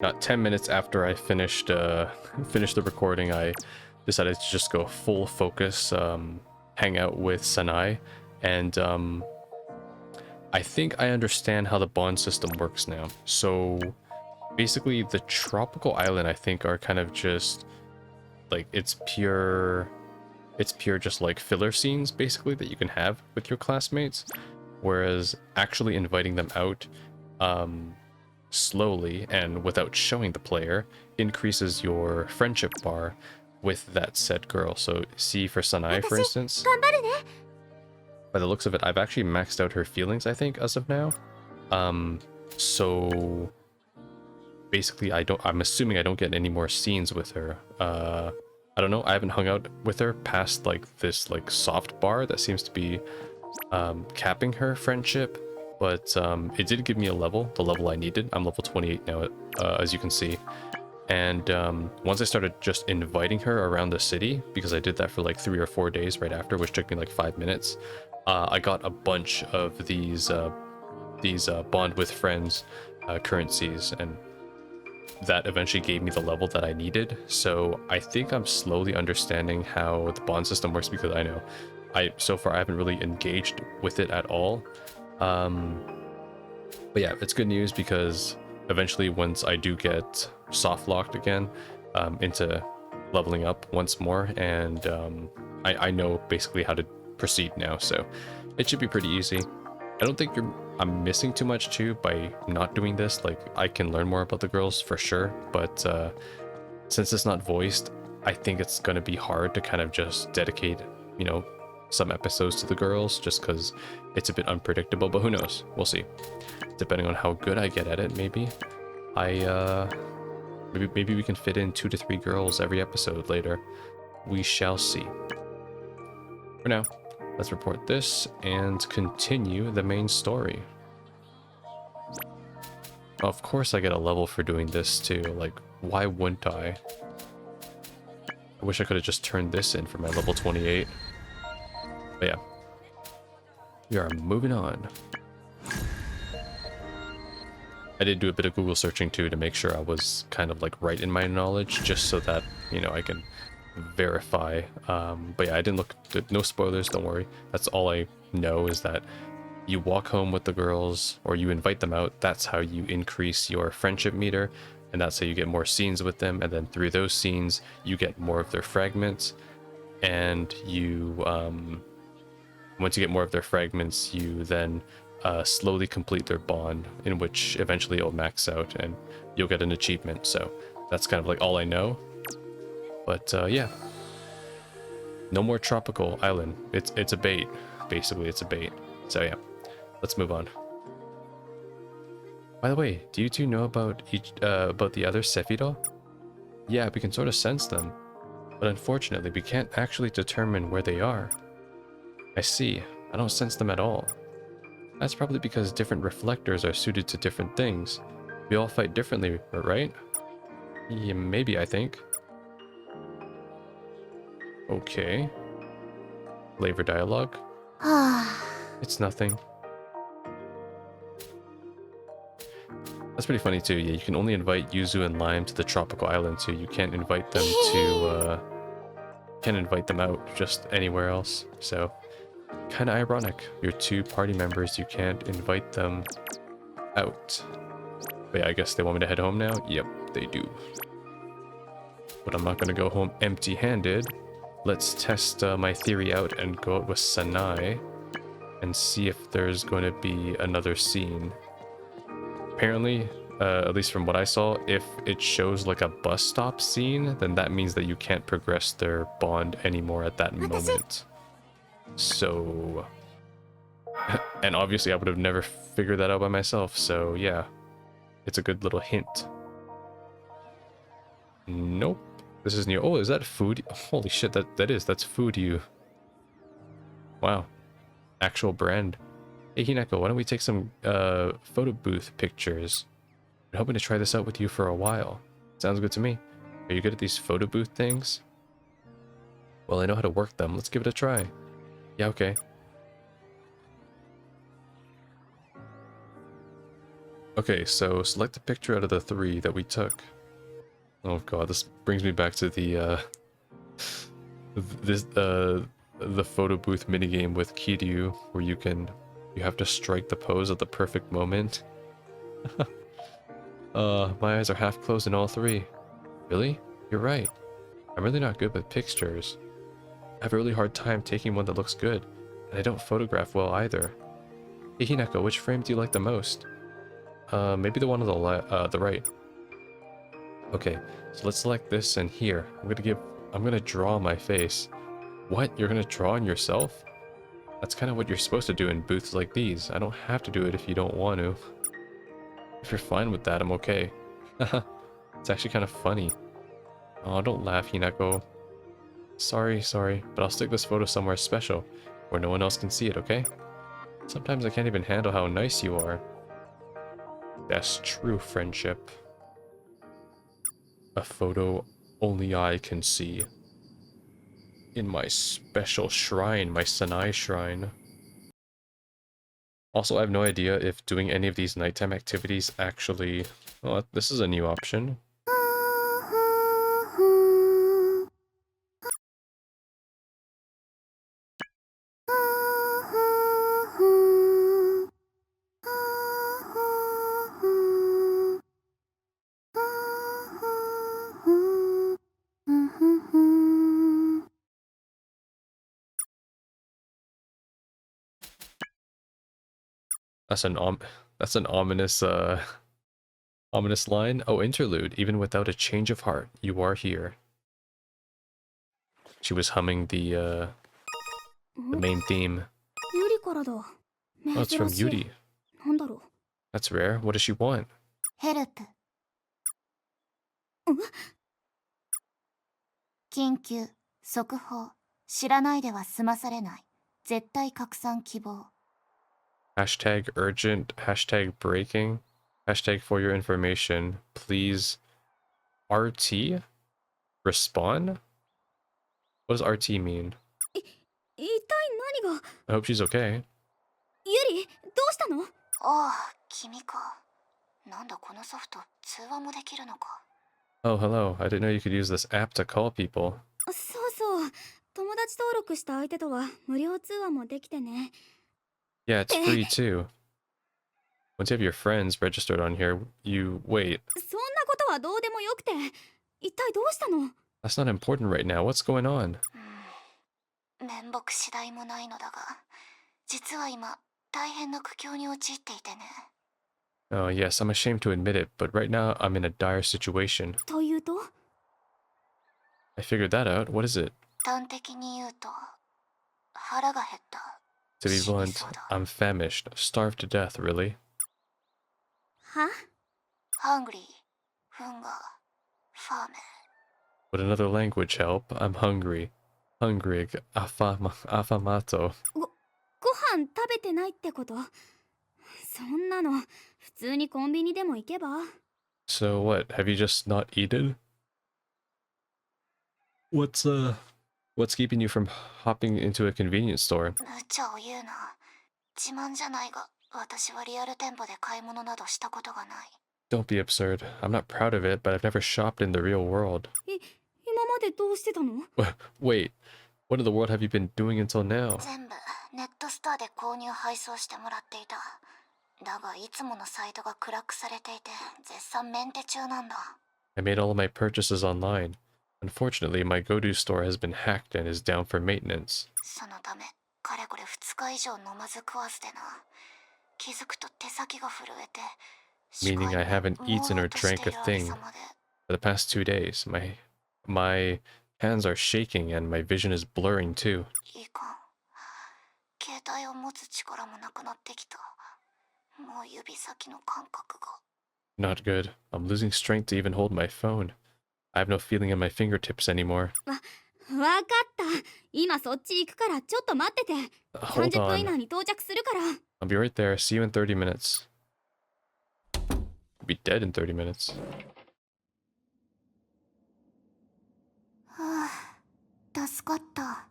Not 10 minutes after I finished finished the recording, I decided to just go full focus, hang out with Sanai, and I think I understand how the bond system works now. So basically, the tropical island, I think, are kind of just like it's pure just like filler scenes basically that you can have with your classmates, whereas actually inviting them out slowly and without showing the player increases your friendship bar with that said girl. So see, for Sanai, for instance, by the looks of it, I've actually maxed out her feelings, I think, as of now. So basically I'm assuming I don't get any more scenes with her. I don't know, I haven't hung out with her past like this like soft bar that seems to be capping her friendship, but it did give me a level, the level I needed. I'm level 28 now, as you can see. And once I started just inviting her around the city, because I did that for like 3 or 4 days right after, which took me like 5 minutes, I got a bunch of these bond with friends currencies, and that eventually gave me the level that I needed. So I think I'm slowly understanding how the bond system works, because I know so far I haven't really engaged with it at all. But yeah, it's good news, because eventually once I do get soft locked again into leveling up once more, and I know basically how to proceed now, so it should be pretty easy. I don't think I'm missing too much too by not doing this. Like, I can learn more about the girls for sure, but since it's not voiced, I think it's gonna be hard to kind of just dedicate, you know, some episodes to the girls, just because it's a bit unpredictable. But who knows? We'll see. Depending on how good I get at it, maybe maybe we can fit in 2 to 3 girls every episode later. We shall see. For now, let's report this and continue the main story. Of course I get a level for doing this too. Like, why wouldn't I? I wish I could have just turned this in for my level 28. But yeah, we are moving on. I did do a bit of Google searching too to make sure I was kind of like right in my knowledge, just so that, you know, I can verify. But yeah, I didn't look, no spoilers, don't worry. That's all I know, is that you walk home with the girls, or you invite them out. That's how you increase your friendship meter, and that's how you get more scenes with them. And then through those scenes, you get more of their fragments, and you once you get more of their fragments, you then slowly complete their bond, in which eventually it'll max out and you'll get an achievement. So that's kind of like all I know. But yeah, no more tropical island. It's a bait, basically. It's a bait. So yeah, let's move on. By the way, do you two know about the other Sephiroth? Yeah, we can sort of sense them, but unfortunately we can't actually determine where they are. I see. I don't sense them at all. That's probably because different reflectors are suited to different things. We all fight differently, right? Yeah, maybe, I think. Okay. Flavor dialogue? It's nothing. That's pretty funny too. Yeah, you can only invite Yuzu and Lime to the tropical island too. You can't invite them to can't invite them out just anywhere else. So kind of ironic. Your 2 party members, you can't invite them out. But yeah, I guess they want me to head home now? Yep, they do. But I'm not going to go home empty-handed. Let's test my theory out and go out with Sanai and see if there's going to be another scene. Apparently, at least from what I saw, if it shows like a bus stop scene, then that means that you can't progress their bond anymore at that moment. So, and obviously I would have never figured that out by myself, so yeah, it's a good little hint. Nope, this is new. Oh, is that food? Holy shit, that's food you. Wow, actual brand. Hey Hinako, why don't we take some photo booth pictures? I'm hoping to try this out with you for a while. Sounds good to me. Are you good at these photo booth things? Well, I know how to work them. Let's give it a try. Yeah, okay. Okay, so select a picture out of the 3 that we took. Oh god, this brings me back to the this the photo booth minigame with Kiryu, where you have to strike the pose at the perfect moment. My eyes are half closed in all 3. Really? You're right. I'm really not good with pictures. I have a really hard time taking one that looks good, and I don't photograph well either. Hey Hinako, which frame do you like the most? Maybe the one on the right. Okay, so let's select this, and here, I'm gonna draw my face. What? You're gonna draw on yourself? That's kind of what you're supposed to do in booths like these. I don't have to do it if you don't want to. If you're fine with that, I'm okay. It's actually kind of funny. Oh, don't laugh, Hinako. Sorry, but I'll stick this photo somewhere special, where no one else can see it, okay? Sometimes I can't even handle how nice you are. That's true friendship. A photo only I can see. In my special shrine, my Sanai shrine. Also, I have no idea if doing any of these nighttime activities actually... Oh, this is a new option. That's an ominous ominous line. Oh, interlude. Even without a change of heart, you are here. She was humming the main theme. Oh, it's from Yuri. That's rare. What does she want? Help. 緊急、速報、知らないでは済まされない。絶対拡散希望。 Hashtag urgent, hashtag breaking, hashtag for your information. Please RT? Respond? What does RT mean? 一体何が I hope she's okay. ユリ、どうしたの？ああ、君か。なんだこのソフト、通話もできるのか。 Oh, hello. I didn't know you could use this app to call people. そうそう。友達登録した相手とは無料通話もできてね。 Yeah, it's free too. Once you have your friends registered on here, you wait. そんなことはどうでもよくて。一体どうしたの？ That's not important right now. What's going on? 面目次第もないのだが、実は今大変な苦境に陥っていてね。 Oh, yes, I'm ashamed to admit it, but right now I'm in a dire situation. というと？ I figured that out. What is it? 端的に言うと、腹が減った。 To be blunt, I'm famished. Starved to death, really. は？ Hungry, hunger, famine. Would another language help? I'm hungry. Hungry. Affamato. ご飯食べてないってこと？そんなの普通にコンビニでも行けば？ So what? Have you just not eaten? What's keeping you from hopping into a convenience store? 無茶を言うな。自慢じゃないが、私はリアル店舗で買い物などしたことがない。 Don't be absurd. I'm not proud of it, but I've never shopped in the real world. 今までどうしてたの？ Wait, what in the world have you been doing until now? 全部ネットストアで購入配送してもらっていた。だがいつものサイトがクラックされていて絶賛メンテ中なんだ。 I made all of my purchases online. Unfortunately, my go-to store has been hacked and is down for maintenance. そのため、かれこれ2日以上飲まず食わずでな。気づくと手先が震えて。 Meaning I haven't eaten or drank a thing. For the past 2 days, my hands are shaking and my vision is blurring too. いかん。携帯を持つ力もなくなってきた。もう指先の感覚が。 Not good. I'm losing strength to even hold my phone. I have no feeling in my fingertips anymore. わかった。今そっち行くからちょっと待ってて。Hold 30分以 on. 内に到着するから。 I'll be right there. See you in 30 minutes. I'll be dead in 30 minutes. はあ、助かった。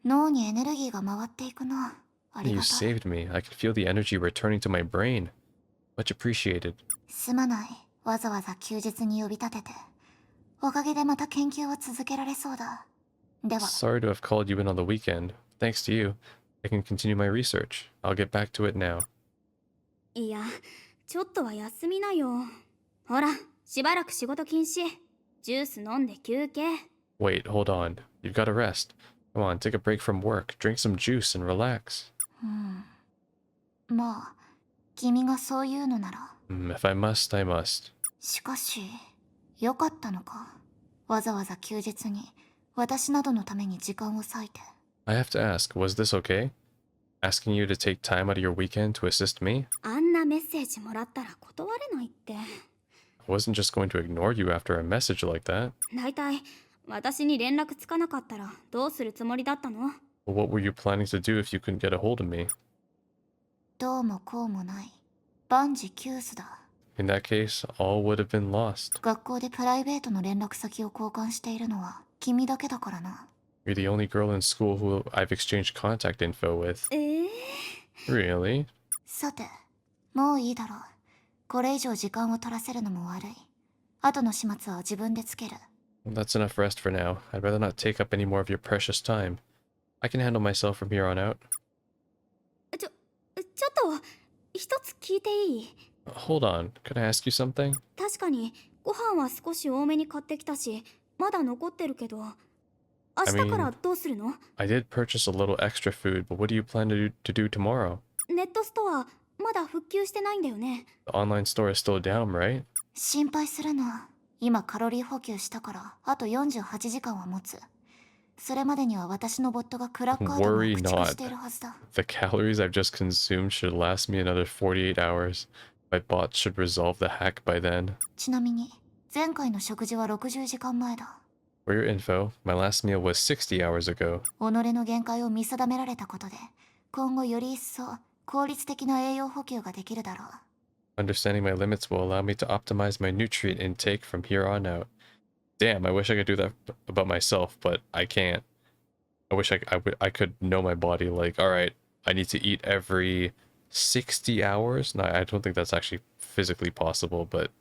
脳にエネルギーが回っていくな。あり You がたい。 saved me. I could feel the energy returning to my brain. Much appreciated. すまない。わざわざ休日に呼び立てて。おかげでまた研究を続けられそうだ。では。 Sorry to have called you in on the weekend. Thanks to you, I can continue my research. I'll get back to it now. いや、ちょっとは休みなよ。ほら、しばらく仕事禁止。ジュース飲んで休憩。Wait, hold on. You've got to rest. Come on, take a break from work, drink some juice, and relax. まあ、君がそう言うのなら。If I must, I must. しかし、よかったのか。わざわざ休日に私などのために時間を割いて。I have to ask, was this okay? Asking you to take time out of your weekend to assist me? あんなメッセージもらったら断れないって。I wasn't just going to ignore you after a message like that. だいたい私に連絡つかなかったらどうするつもりだったの？ Well, what were you planning to do if you couldn't get a hold of me? どうもこうもない。万事休すだ。In that case, all would have been lost. 学校でプライベートの連絡先を交換しているのは君だけだからな。You're the only girl in school who I've exchanged contact info with. Really? さて、もういいだろう。これ以上時間を取らせるのも悪い。後の始末は自分でつける。Well, that's enough rest for now. I'd rather not take up any more of your precious time. I can handle myself from here on out. ちょっと一つ聞いていい？ Hold on, could I ask you something? 確かにご飯は少し多めに買ってきたし、まだ残ってるけど、明日からどうするの？ I did purchase a little extra food, but what do you plan to do tomorrow? ネットストアまだ復旧してないんだよね。The online store is still down, right? 心配するな。今カロリー補給したからあと48時間は持つ。それまでには私のボットがクラッカー弾を駆逐しているはずだ。The calories I've just consumed should last me another 48 hours. My bot should resolve the hack by then. ちなみに前回の食事は60時間前だ。For your info, my last meal was 60 hours ago. 己の限界を見定められたことで、今後より一層効率的な栄養補給ができるだろう。Understanding my limits will allow me to optimize my nutrient intake from here on out. Damn, I wish I could do that about myself, but I can't. I wish I could know my body like, all right, I need to eat every 60 hours. No, I don't think that's actually physically possible, but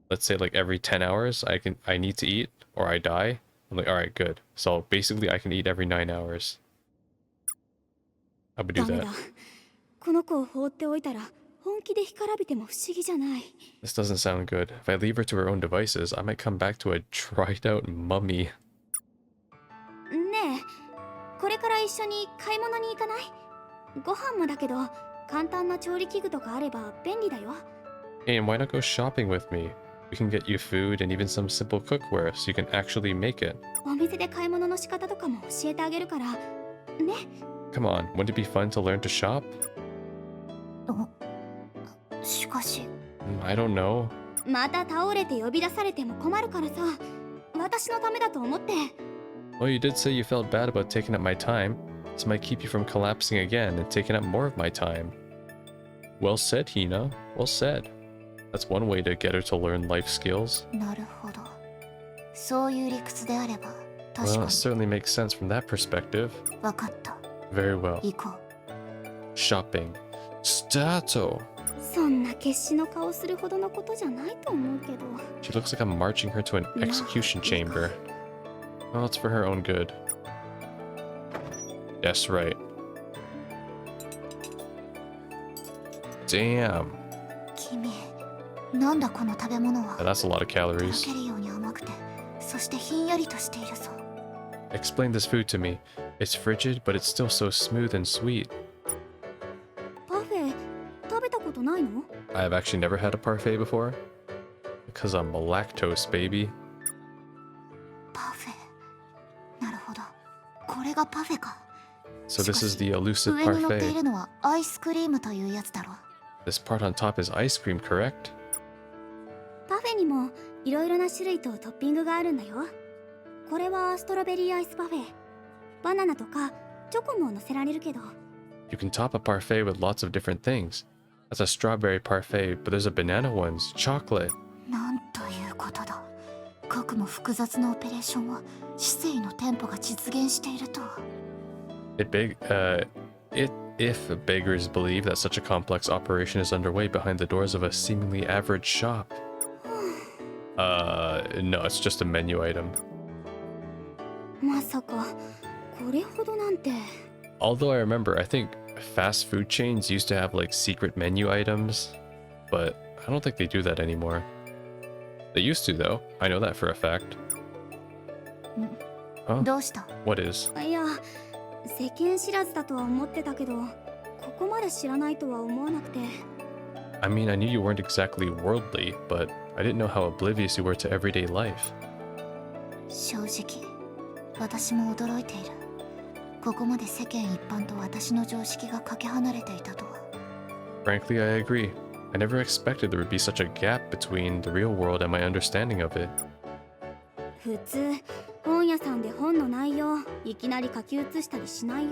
let's say like every 10 hours I need to eat or I die. I'm like, all right, good. So basically I can eat every 9 hours. I would do ダメ that. だ。この子を放っておいたら本気で干からびても不思議じゃない。 This doesn't sound good. If I leave her to her own devices, I might come back to a dried out mummy. ねえ、これから一緒に買い物に行かない？ご飯もだけど簡単な調理器具とかあれば便利だよ。 Hey, and why not go shopping with me? We can get you food and even some simple cookware so you can actually make it. お店で買い物の仕方とかも教えてあげるからね。 Come on, wouldn't it be fun to learn to shop? しかし、I don't know. また倒れて呼び出されても困るからさ、私のためだと思って。 Well, you did say you felt bad about taking up my time. This might keep you from collapsing again and taking up more of my time. Well said, Hina. Well said. That's one way to get her to learn life skills. なるほど。そういう理屈であれば、確 Well, か it certainly makes sense from that perspective. に。わかった。 Very well. 行こう。 Shopping. Stato! そんな決死の顔するほどのことじゃないと思うけど。 She looks like I'm marching her to an execution chamber. Well, it's for her own good. Yes, right. Damn. 君、なんだこの食べ物は。 Yeah, that's a lot of とろ calories. けるように甘くて、そしてひんやりとしているぞ。 Explain this food to me. It's frigid, but it's still so smooth and sweet. パフェ食べたことないの？ I've actually never had a parfait before. Because I'm a lactose baby. パフェ。なるほど。これがパフェか。 So this is the elusive 上に乗ってい parfait. るのはアイスクリームというやつだろう。 This part on top is ice cream, correct? パフェにもいろいろな種類とトッピングがあるんだよ。これはストロベリーアイスパフェ。バナナとかチョコも乗せられるけど。 You can top a parfait with lots of different things. That's a strawberry parfait, but there's a banana one's chocolate. なんということだ。かくも複雑なオペレーションは知性のテンポが実現しているとは。if beggars believe that such a complex operation is underway behind the doors of a seemingly average shop. No, it's just a menu item. まさかこれほどなんて。 Although I remember, I think fast food chains used to have like secret menu items, but I don't think they do that anymore. They used to though, I know that for a fact. Huh? どうした？ What is? いや、世間知らずだとは思ってたけど、ここまで知らないとは思わなくて。 I mean, I knew you weren't exactly worldly, but I didn't know how oblivious you were to everyday life. 正直、私も驚いている。ここまで世間一般と私の常識がかけ離れていたとは。Frankly, I agree. I never expected there would be such a gap between the real world and my understanding of it. 普通本屋さんで本の内容いきなり書き写したりしないよ。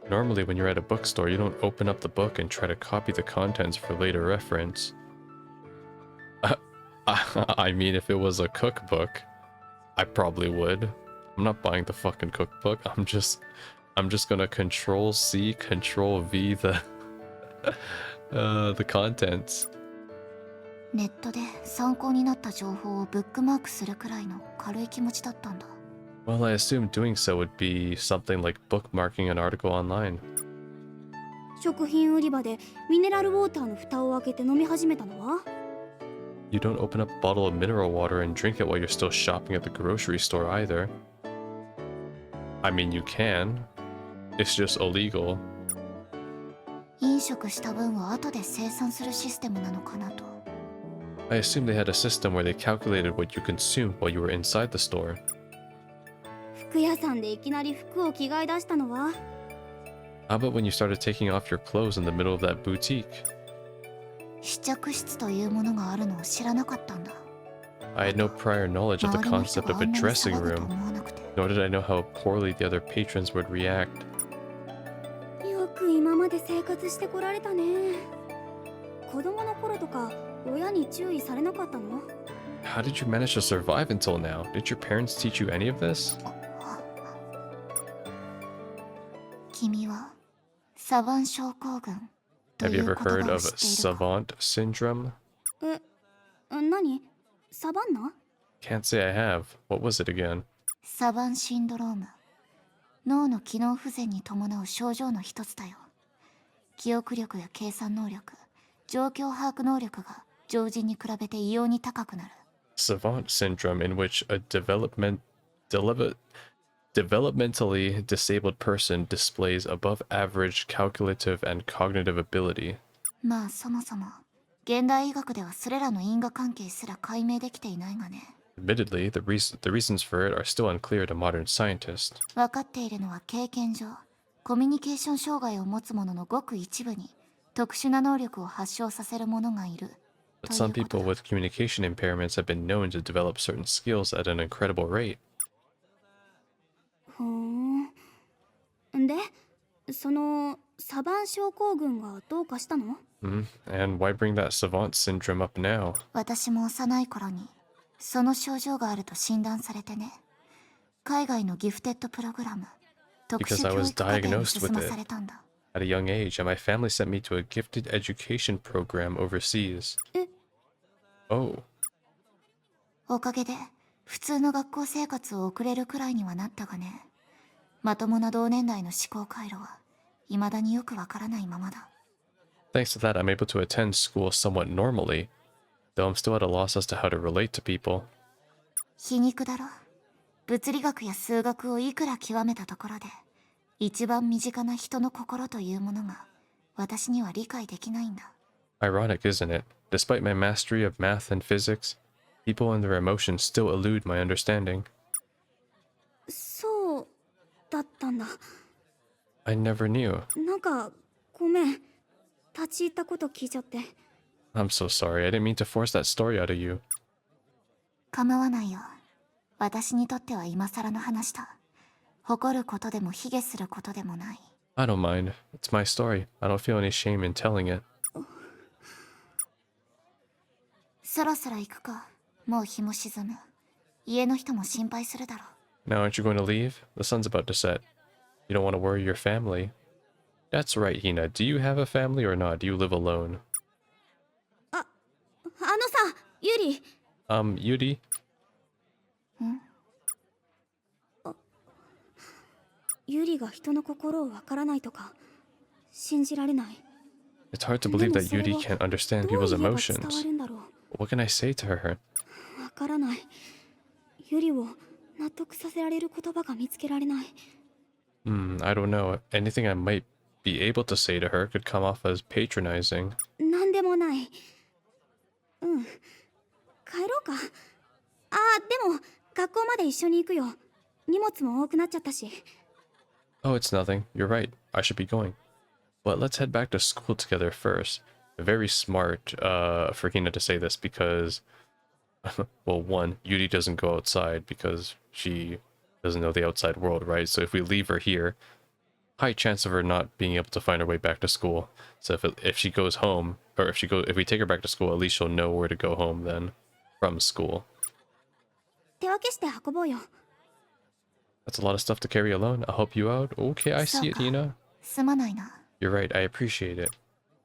Normally, when you're at a bookstore, you don't open up the book and try to copy the contents for later reference. I mean, if it was a cookbook, I probably would. I'm not buying the fucking cookbook. I'm just gonna Control C, Control V the contents. ネットで参考になった情報をブックマークするくらいの軽い気持ちだったんだ。Well, I assumed doing so would be something like bookmarking an article online. 食品売り場でミネラルウォーターの蓋を開けて飲み始めたのは？ You don't open up a bottle of mineral water and drink it while you're still shopping at the grocery store either. I mean, you can. It's just illegal. 飲食した分は後で生産するシステムなのかなと。 I assumed they had a system where they calculated what you consumed while you were inside the store. 服屋さんでいきなり服を着替え出したのは？ How about when you started taking off your clothes in the middle of that boutique? 試着室というものがあるのを知らなかったんだ。 I had no prior knowledge of the 周りの人 concept が of あ a んなに dressing 騒ぐと room, 思わなくて。 nor did I know how poorly the other patrons would react. よく今まで生活してこられたね。子供の頃とか親に注意されなかったの？ How did you manage to survive until now? Did your parents teach you any of this? 君はサヴァン症候群と Have い you う ever 言葉 heard を of 知っているか？ savant syndrome? 何？サバンナ？ Can't say I have. What was it again? サヴァンシンドローム。脳の機能不全に伴う症状の一つだよ。記憶力や計算能力、状況把握能力が常人に比べて異様に高くなる。 Savant syndrome, in which a developmentally disabled person displays above average calculative and cognitive ability. まあそもそも現代医学ではそれらの因果関係すら解明できていないがね。 Admittedly, the reasons for it are still unclear to modern scientists. 分かっているのは経験上、コミュニケーション障害を持つ者のごく一部に特殊な能力を発症させる者がいる。 But とい some うこと people だ。 with communication impairments have been known to develop certain skills at an incredible rate. ふーん。で、そのサバン症候群がどうかしたの？ And why bring that savant syndrome up now? 私も幼い頃にその症状があると診断されてね。海外のギフテッドプログラム、特殊 Because I 教 was 育課程に diagnosed 進 with ま it されたんだ。 at a young age, and my family sent me to a gifted education program overseas. Oh, おかげで普通の学校生活を送れるくらいにはなったがね。まともな同年代の思考回路は未だによくわからないままだ。 thanks to that, I'm able to attend school somewhat normally, though I'm still at a loss as to how to relate to people. 皮肉だろ。物理学や数学をいくら極めたところで一番身近な人の心というものが私には理解できないんだ。 Ironic, isn't it? Despite my mastery of math and physics, people and their emotions still elude my understanding. そうだったんだ。 I never knew. なんかごめん。立ち入ったこと聞いちゃって。 I'm so sorry. I didn't mean to force that story out of you. 構わないよ。私にとっては今更の話だ。誇ることでも卑下することでもない。 I don't mind. It's my story. I don't feel any shame in telling it. そろそろ行くか。もう日も沈む。家の人も心配するだろう。 Now, aren't you going to leave? The sun's about to set. You don't want to worry your family. That's right, Hina. Do you have a family or not? Do you live alone? あのさ、ユリ。Yuri? ユリが人の心をわからないとか信じられない。 It's hard to believe that Yuri can't understand どう people's 言えば伝わ emotions. るんだろう。 What can I say to her? わからない。ユリを納得させられる言葉が見つけられない。 I don't know. Anything I might be able to say to her could come off as patronizing. なんでもない。うん。帰ろうか。あー、でも学校まで一緒に行くよ。荷物も多くなっちゃったし。 Oh, it's nothing. You're right. I should be going. But let's head back to school together first. Very smart for Hina to say this because, well, one, Yuri doesn't go outside because she doesn't know the outside world, right? So if we leave her here, high chance of her not being able to find her way back to school. So if she goes home, or if we take her back to school, at least she'll know where to go home then from school. 手分けして運ぼうよ。 That's a lot of stuff to carry alone. I'll help you out. Okay, I see it, Hina. すまないな。 You're right, I appreciate it.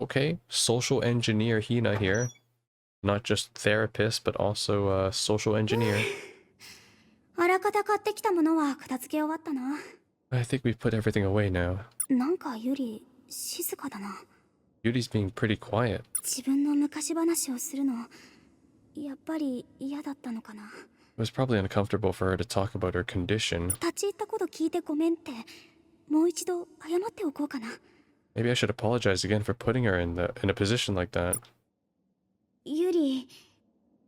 Okay, social engineer Hina here. Not just therapist, but also social engineer. あらかた買ってきたものは片付け終わったな。 I think we've put everything away now. なんかユリ静かだな。 Yuri's being pretty quiet. 自分の昔話をするのやっぱり嫌だったのかな。 It was probably uncomfortable for her to talk about her condition. 立ち入ったこと聞いてごめんってもう一度謝っておこうかな。 Maybe I should apologize again for putting her in a position like that. ユリ、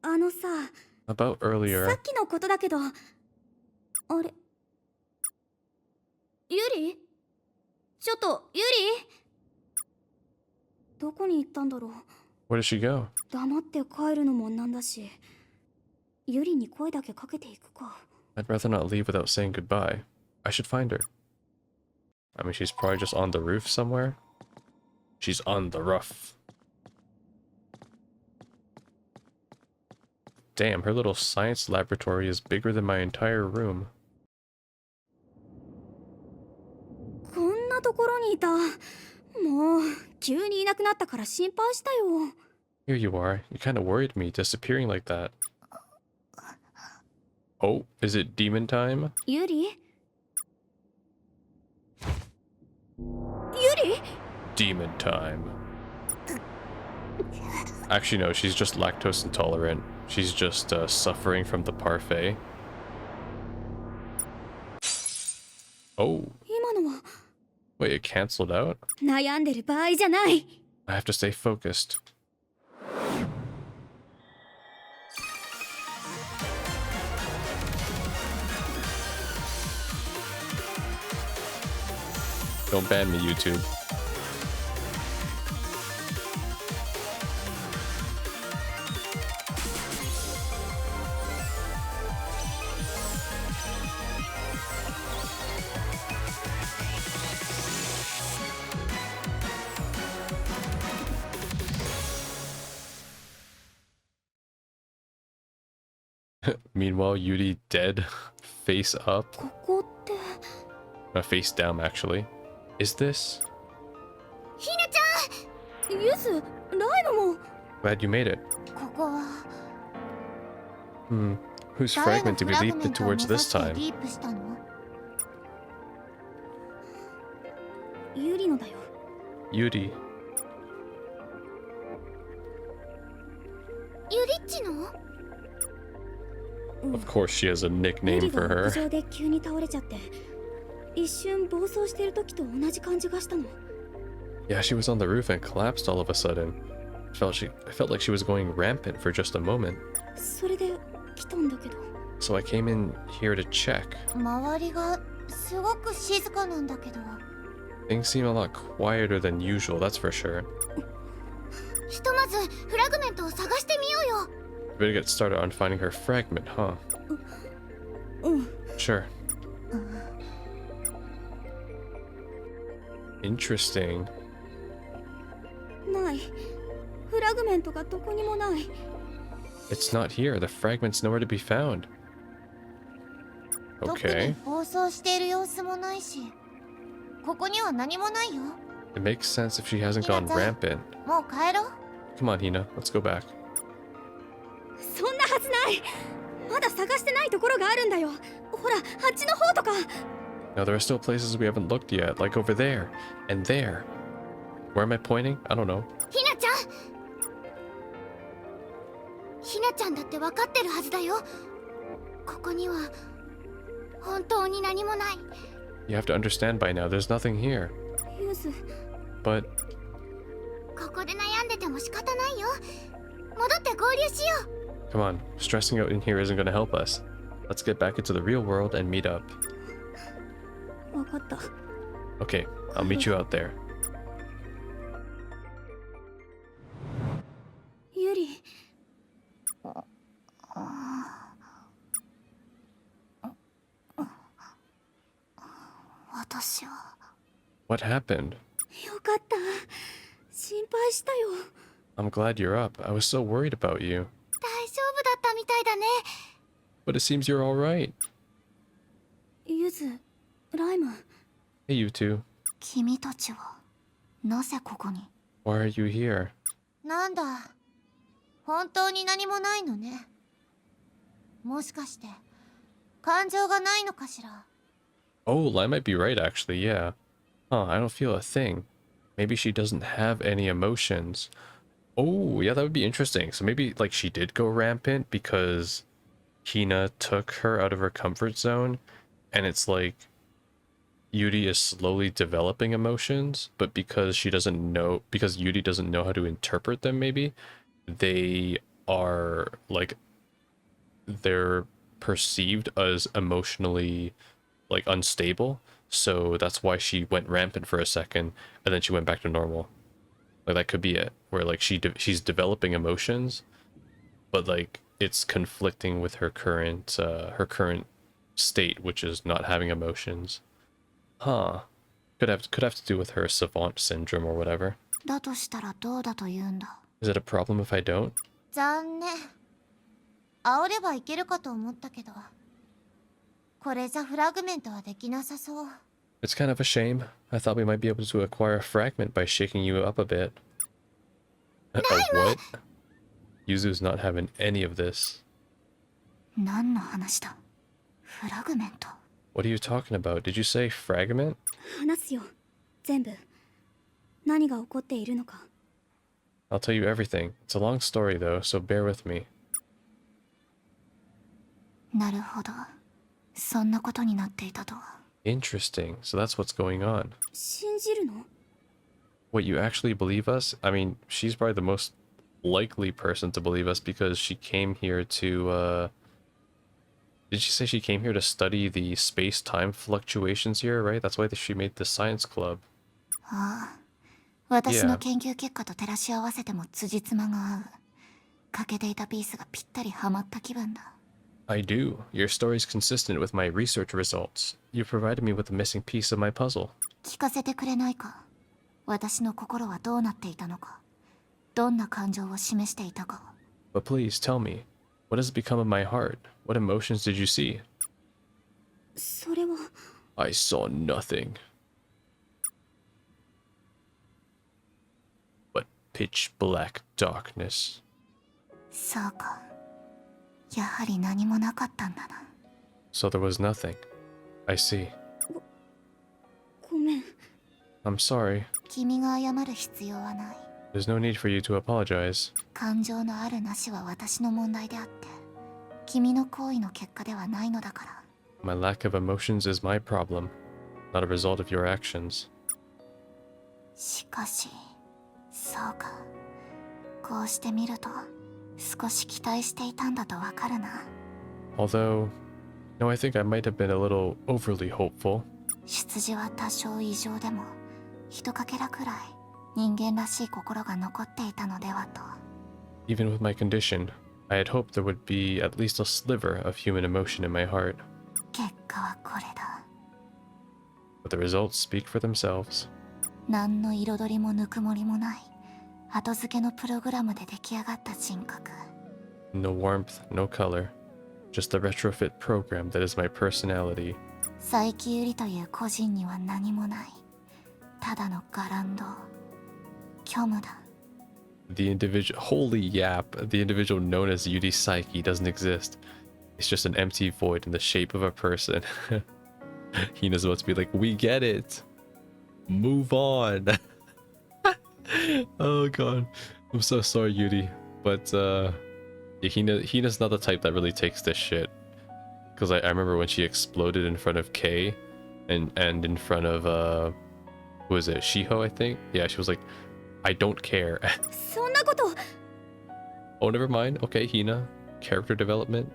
あのさ、 About さ earlier. っきのことだけど、あれ、ユリ？ちょっとユリ？どこに行ったんだろう。 Where did she go? 黙って帰るのもなんだし、ユリに声だけかけていくか。 I'd rather not leave without saying goodbye. I should find her. I mean, she's probably just on the roof somewhere. She's on the roof. Damn, her little science laboratory is bigger than my entire room. こんなところにいた。もう急にいなくなったから心配したよ。 Here you are. You kind of worried me disappearing like that. Oh, is it demon time? ユリ？ユリ？ Demon time. Actually, no, she's just lactose intolerant. She's just suffering from the parfait. Oh, 今のは wait, it canceled out? 悩んでる場合じゃない。 I have to stay focused. Don't ban me, YouTube. Meanwhile, Yuri dead, face up. ここって。 Face down, actually. Is this? ひなちゃん。ユス、ライムも。 Glad you made it. ここは Whose 誰の fragment フ did we ラグ lead メントを目 towards 指 this して time? リープしたの？ユリのだよ。 Yuri. ユリッチの？ Of course she has a ユ nickname リ for が屋 her. 上で急に倒れちゃって、一瞬暴走してる時と同じ感じがしたの。 Yeah, she was on the roof and collapsed all of a sudden. I felt like she was going rampant for just a moment. それで来たんだけど。 So I came in here to check. 周りがすごく静かなんだけど。 Things seem a lot quieter than usual, that's for sure. ひとまずフラグメントを探してみようよ。 Better get started on finding her fragment, huh? うん。 Sure. Interesting. ない。フラグメントがどこにもない。 It's not here. The fragment's nowhere to be found. 特に Okay. 暴走している様子もないし、ここには何もないよ。It makes sense if she hasn't gone rampant. もう帰ろう。 Come on, Hina, let's go back. そんなはずない。まだ探してないところがあるんだよ。ほら、あっちの方とか。 Now there are still places we haven't looked yet, like over there and there. Where am I pointing? I don't know. ひなちゃん。ひなちゃんだって分かってるはずだよ。ここには本当に何もない。 You have to understand by now, there's nothing here. ユズ。 But ここで悩んでても仕方ないよ。戻って合流しよう。 come on, stressing out in here isn't gonna help us. Let's get back into the real world and meet up. わかった。 Okay, I'll meet you out there. ユリ。私は What happened? よかった。心配したよ。 I'm glad you're up. I was so worried about you. 大丈夫だったみたいだね。 But it seems you're alright. ユズ、ライム。 Hey, you two. 君たちはなぜここに？ Why are you here? なんだ、本当に何もないのね。もしかして感情がないのかしら。 Oh, I might be right, actually, yeah. Huh, I don't feel a thing. Maybe she doesn't have any emotions. Oh, yeah, that would be interesting. So maybe, like, she did go rampant because Hina took her out of her comfort zone, and it's like Yuri is slowly developing emotions, but because Yuri doesn't know how to interpret them, maybe, they are, like, they're perceived as emotionally, like, unstable. So that's why she went rampant for a second, and then she went back to normal. Like, that could be it, where, like, she's developing emotions, but, like, it's conflicting with her current state, which is not having emotions. Huh. Could have to do with her savant syndrome or whatever. だとしたらどうだと言うんだ。 Is it a problem if I don't? 残念。煽ればいけるかと思ったけど、これじゃフラグメントはできなさそう。 It's kind of a shame. I thought we might be able to acquire a fragment by shaking you up a bit. A what? Yuzu's not having any of this. 何の話だ？フラグメント。 What are you talking about? Did you say fragment? 話すよ。全部。何が起こっているのか。 I'll tell you everything. It's a long story though, so bear with me. なるほど。そんなことになっていたとは。 Interesting. So that's what's going on. 信じるの？ What, you actually believe us? I mean, she's probably the most likely person to believe us because she came here to, Did she say she came here to study the space-time fluctuations here, right? That's why she made the science club. ああ。私の研究結果と照らし合わせても辻褄が合う。欠けていたピースがぴったりはまった気分だ。 I do. Your story's consistent with my research results. You provided me with the missing piece of my puzzle. 聞かせてくれないか？私の心はどうなっていたのか？どんな感情を示していたか？ But please tell me, what has become of my heart? What emotions did you see? それは。I saw nothing. But pitch black darkness. そうか。やはり何もなかったんだな。 So there was nothing. I see. ごめん。 I'm sorry. 君が謝る必要はない。 There's no need for you to apologize. 感情のあるなしは私の問題であって、君の行為の結果ではないのだから。 My lack of emotions is my problem, not a result of your actions. しかし、そうか。こうしてみると、少し期待していたんだとわかるな。 Although, no, I think I might have been a little overly hopeful. 出自は多少異常でも、一かけらくらい人間らしい心が残っていたのではと。 Even with my condition, I had hoped there would be at least a sliver of human emotion in my heart. 結果はこれだ。 But the results speak for themselves. 何の彩りもぬくもりもない、後付けのプログラムで出来上がった人格。 No warmth, no color. Just the retrofit program that is my personality. 佐伯ゆりという個人には何もない。ただのガランド虚無だ。 The individual, holy yap, the individual known as Yuri's psyche doesn't exist. It's just an empty void in the shape of a person. Hina's about to be like, we get it. Move on. Oh god. I'm so sorry, Yuri. But yeah, Hina's not the type that really takes this shit. Because I remember when she exploded in front of Kei and in front of who is it? Shiho, I think? Yeah, she was like, I don't care. そんなこと。 Oh, never mind. Okay, Hina. Character development.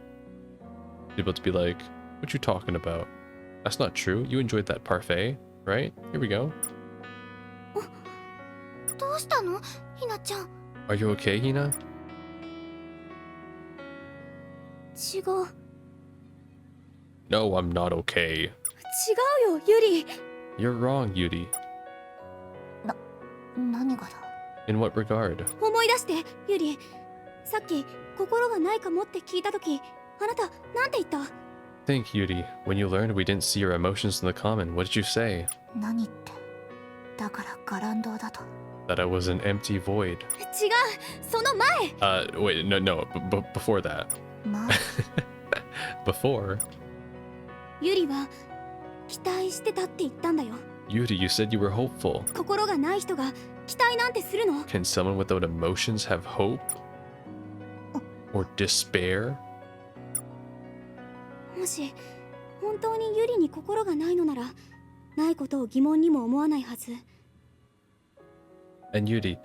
You're about to be like, what you talking about? That's not true. You enjoyed that parfait, right? Here we go. どうしたのひなちゃん。 Are you okay, Hina? 違う。 No, I'm not okay. 違うよ、ユリ。 You're wrong, Yuri. 何がだ。 In what regard? 思い出して、ユリ。さっき、心がないかもって聞いたとき、あなた、なんて言った？ Think, Yuri. When you learned we didn't see your emotions in the common, what did you say? 何って。だからガランドだと。 That I was an empty void. 違う、その前。 Wait, no, before that. まあ Before? ユリは、期待してたって言ったんだよ。 Yuri, you said you were hopeful. 心がない人が期待なんてするの？ Can someone without emotions have hope? Or despair? もし本当にユリに心がないのなら、ないことを疑問にも思わないはず。 And Yuri, if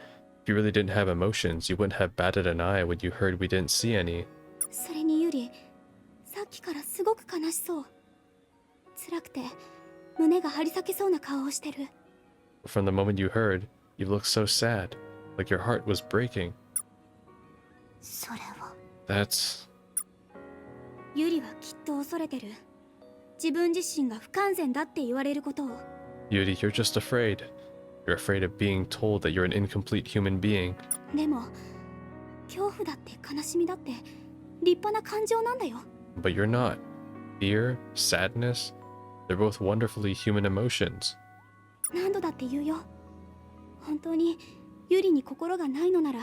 you really didn't have emotions, you wouldn't have batted an eye when you heard we didn't see any. それにユリ、さっきからすごく悲しそう。辛くて胸が張り裂けそうな顔をしてる。 From the moment you heard, you looked so sad, like your heart was breaking. それは That's... ユリはきっと恐れてる。自分自身が不完全だって言われることを。 Yuri, you're just afraid. You're afraid of being told that you're an incomplete human being. でも恐怖だって悲しみだって立派な感情なんだよ。 But you're not. Fear, sadness, they're both wonderfully human emotions. 何度だって言うよ。本当にユリに心がないのなら、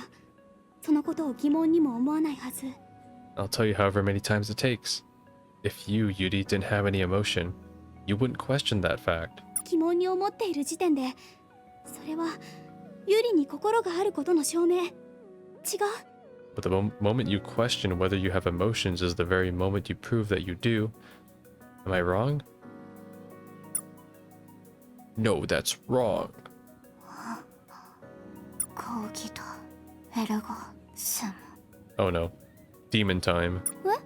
そのことを疑問にも思わないはず。 I'll tell you however many times it takes. If you, Yuri, didn't have any emotion, you wouldn't question that fact. 疑問に思っている時点で、それはユリに心があることの証明。違う。 But the moment you question whether you have emotions is the very moment you prove that you do. Am I wrong? No, that's wrong. 講義とエルゴスム。 Oh no. Demon time. What?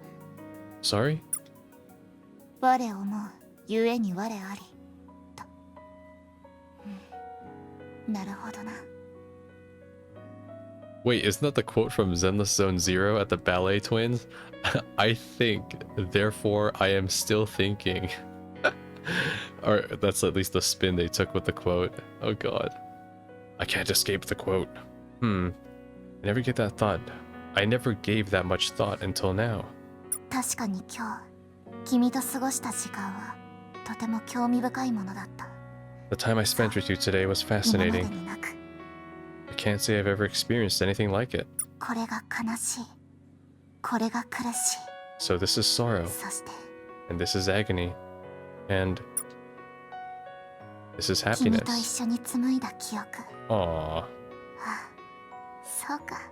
Sorry? 我思うゆえに我ありと。なるほどな。 Wait, isn't that the quote from Zenless Zone Zero at the Ballet Twins? I think, therefore I am still thinking. Or that's at least the spin they took with the quote. Oh god. I can't escape the quote. I never get that thought. I never gave that much thought until now. 確かに今日君と過ごした時間はとても興味深いものだった。 The time I spent with you today was 今まで fascinating. になく I can't say I've ever experienced anything like it. これが悲しい。これが苦しい。 So this is sorrow, そして and this is agony, and this is 君と一 happiness. 緒に紡いだ記憶。 Aww. そうか。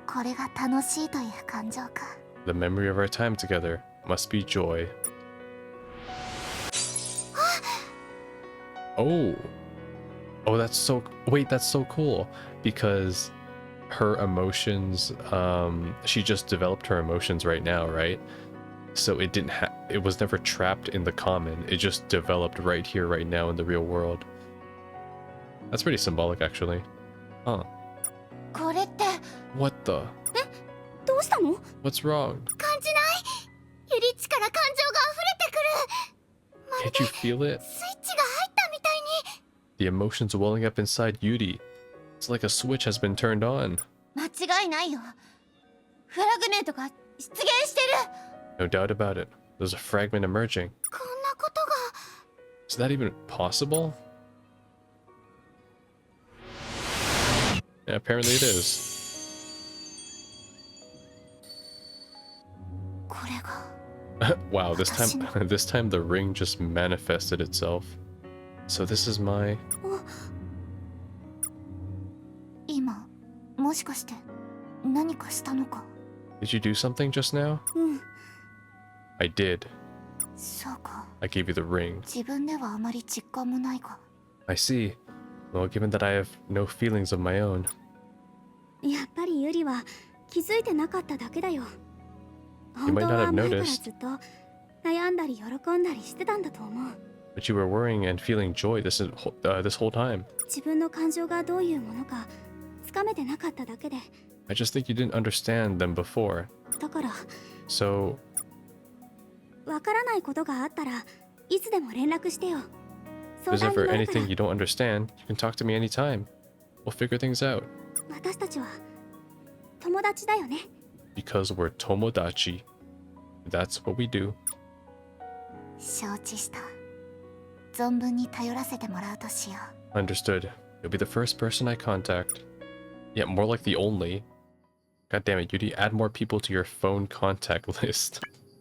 これが楽しいという感情か。 The memory of our time together must be joy. Oh. Oh, that's so... Wait, that's so cool. Because her emotions... she just developed her emotions right now, right? So it didn't have... It was never trapped in the common. It just developed right here, right now in the real world. That's pretty symbolic, actually. Huh. これって What the... どうしたの？ What's wrong? 感じない？ユリッチから感情が溢れてくる。 Can't you feel it? スイッチが入ったみたいに。 The emotions welling up inside Yuri. It's like a switch has been turned on. 間違いないよ。フラグメントが出現してる。 No doubt about it. There's a fragment emerging. こんなことが。 Is that even possible? Yeah, apparently it is. これが Wow, this time this time the ring just manifested itself. So this is my 今もしかして何かしたのか Did you do something just now? うん I did. そうか I gave you the ring. 自分ではあまり実感もないが I see. Well, given that I have no feelings of my own, やっぱりユリは気づいてなかっただけだよ You 本 might 当 not は have 前から noticed. ずっと悩んだり喜んだりしてたんだと思う but you were worrying and feeling joy this whole time. 自分の感情がどういうものかつかめてなかっただけで I just think you didn't understand them before. だから So, わからないことがあったらいつでも連絡してよ if 相 there's 談 ever に乗るから anything you don't understand, you can talk to me anytime. We'll figure things out. 私たちは友達だよね Because we're tomodachi. That's what we do. 承知した存分に頼らせてもらうとしよ Understood. You'll be the first person I contact. Yeah, more like the only. God damn it, Yuri, add more people to your phone contact list.